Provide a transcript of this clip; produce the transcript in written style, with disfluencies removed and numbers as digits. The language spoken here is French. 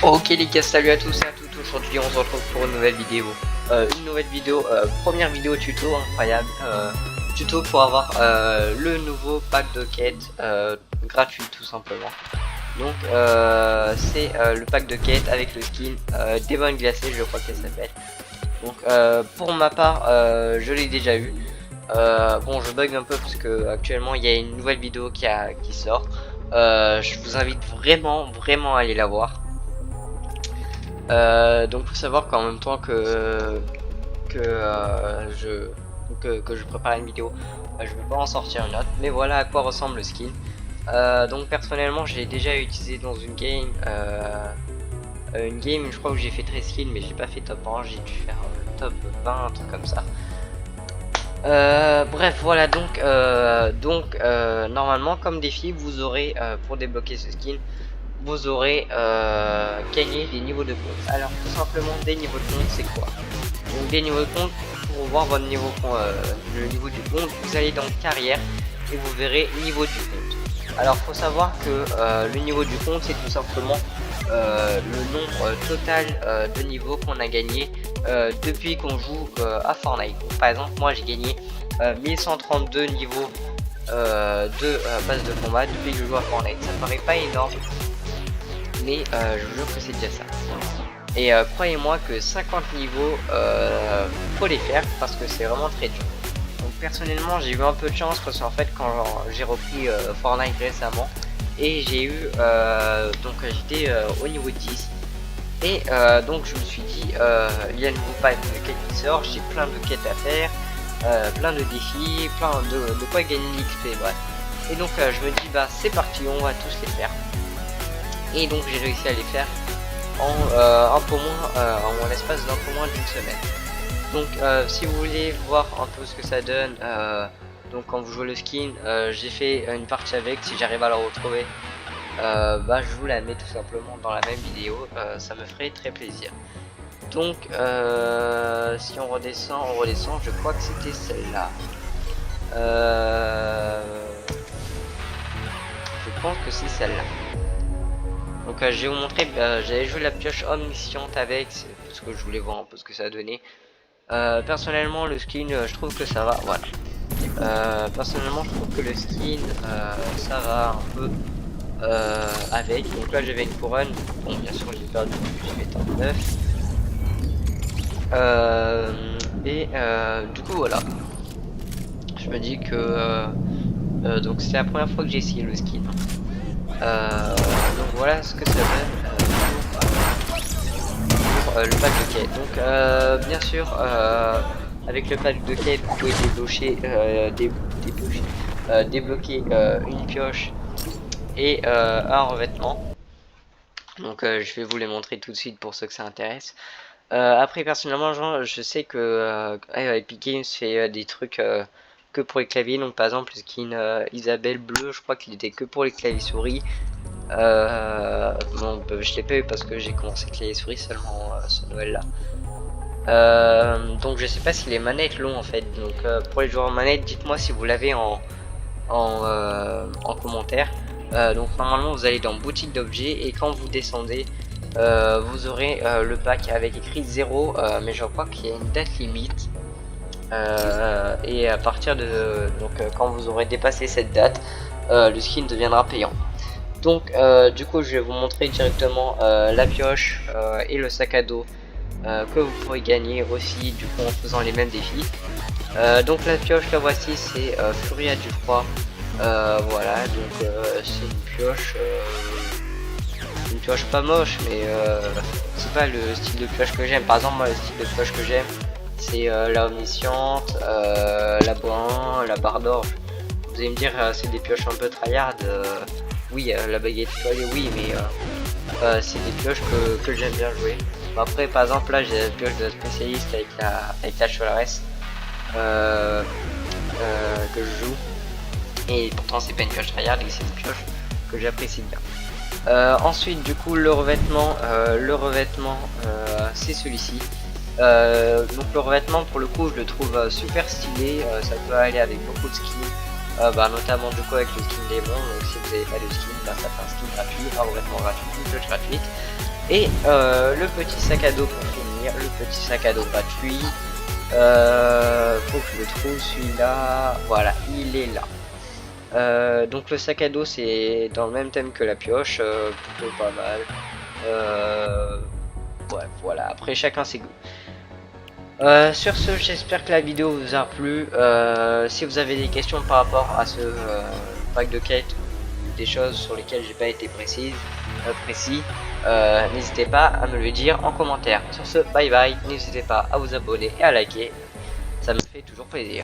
Ok les gars, salut à tous et à toutes. Aujourd'hui on se retrouve pour une nouvelle vidéo. Première vidéo tuto incroyable. Tuto pour avoir le nouveau pack de quêtes gratuit tout simplement. Donc c'est le pack de quêtes avec le skin Démon Glacé, je crois qu'elle s'appelle. Donc pour ma part je l'ai déjà eu. Bon, je bug un peu parce que actuellement il y a une nouvelle vidéo qui sort. Je vous invite vraiment à aller la voir. Donc faut savoir qu'en même temps que je prépare une vidéo, je vais pas en sortir une autre, mais voilà à quoi ressemble le skin. Donc personnellement je l'ai déjà utilisé dans une game, je crois, où j'ai fait 13 skins, mais j'ai pas fait top 1, j'ai dû faire top 20, un truc comme ça. Bref, voilà, donc normalement comme défi vous aurez pour débloquer ce skin, vous aurez gagné des niveaux de compte. Alors tout simplement, des niveaux de compte, c'est quoi? Donc des niveaux de compte, pour voir votre niveau, le niveau du compte, vous allez dans carrière et vous verrez niveau du compte. Alors faut savoir que le niveau du compte, c'est tout simplement le nombre total de niveaux qu'on a gagné depuis qu'on joue à Fortnite. Donc, par exemple, moi j'ai gagné 1132 niveaux de base de combat depuis que je joue à Fortnite. Ça paraît pas énorme, mais je vous jure que c'est déjà ça. Et croyez-moi que 50 niveaux faut les faire parce que c'est vraiment très dur. Donc personnellement j'ai eu un peu de chance parce qu'en fait quand j'ai repris Fortnite récemment, et j'ai eu donc j'étais au niveau 10, et donc je me suis dit il y a le nouveau pack de quêtes qui sort, j'ai plein de quêtes à faire, plein de défis, plein de quoi gagner l'XP, bref. Et donc je me dis bah c'est parti, on va tous les faire. Et donc j'ai réussi à les faire en un peu moins, en l'espace d'un peu moins d'une semaine. Donc si vous voulez voir un peu ce que ça donne, donc quand vous jouez le skin, j'ai fait une partie avec, si j'arrive à la retrouver, bah je vous la mets tout simplement dans la même vidéo, ça me ferait très plaisir. Donc si on redescend, je crois que c'était celle-là. Je pense que c'est celle-là. Donc je vais vous montrer, j'avais joué la pioche omnisciente avec, parce que je voulais voir un peu ce que ça donnait. Personnellement le skin, je trouve que ça va, voilà. Personnellement je trouve que le skin, ça va un peu avec. Donc là j'avais une couronne, bon bien sûr j'ai perdu, je vais en 9. Du coup voilà, je me dis que donc c'est la première fois que j'ai essayé le skin. Donc voilà ce que ça donne pour le pack de quête. Donc bien sûr avec le pack de quête vous pouvez débloquer une pioche et un revêtement. Donc je vais vous les montrer tout de suite pour ceux que ça intéresse. Après personnellement je sais que Epic Games fait des trucs que pour les claviers. Donc par exemple le skin Isabelle Bleu, je crois qu'il était que pour les claviers souris. Bon, je l'ai pas eu parce que j'ai commencé clavier souris seulement ce Noël là. Donc je sais pas si les manettes l'ont en fait. Donc pour les joueurs en manette, dites-moi si vous l'avez en commentaire. Donc normalement vous allez dans boutique d'objets et quand vous descendez vous aurez le pack avec écrit 0, mais je crois qu'il y a une date limite. Et à partir de quand vous aurez dépassé cette date, le skin deviendra payant. Donc du coup je vais vous montrer directement la pioche et le sac à dos que vous pourrez gagner aussi du coup en faisant les mêmes défis. Donc la pioche la voici, c'est Furia du froid. Voilà, donc c'est une pioche pas moche, mais c'est pas le style de pioche que j'aime. Par exemple moi le style de pioche que j'aime c'est la omnisciente, la boin, la barre d'orge. Vous allez me dire c'est des pioches un peu tryhard. Oui, la baguette étoilée, oui, mais c'est des pioches que j'aime bien jouer. Bon, après, par exemple, là, j'ai la pioche de spécialiste avec la Chevaleresque que je joue. Et pourtant, c'est pas une pioche tryhard, et c'est une pioche que j'apprécie bien. Ensuite, du coup, le revêtement, c'est celui-ci. Donc, le revêtement, pour le coup, je le trouve super stylé. Ça peut aller avec beaucoup de skins. Notamment du coup avec le skin démon. Donc si vous n'avez pas de skin, ça fait un skin gratuit, un revêtement gratuit, une pioche gratuite. Et le petit sac à dos pour finir, le petit sac à dos gratuit. Faut que je le trouve celui-là. Voilà, il est là. Donc le sac à dos c'est dans le même thème que la pioche, plutôt pas mal. Ouais, voilà, après chacun ses goûts. Sur ce, j'espère que la vidéo vous a plu. Si vous avez des questions par rapport à ce pack de quêtes ou des choses sur lesquelles j'ai pas été précis, n'hésitez pas à me le dire en commentaire. Sur ce, bye bye, n'hésitez pas à vous abonner et à liker, ça me fait toujours plaisir.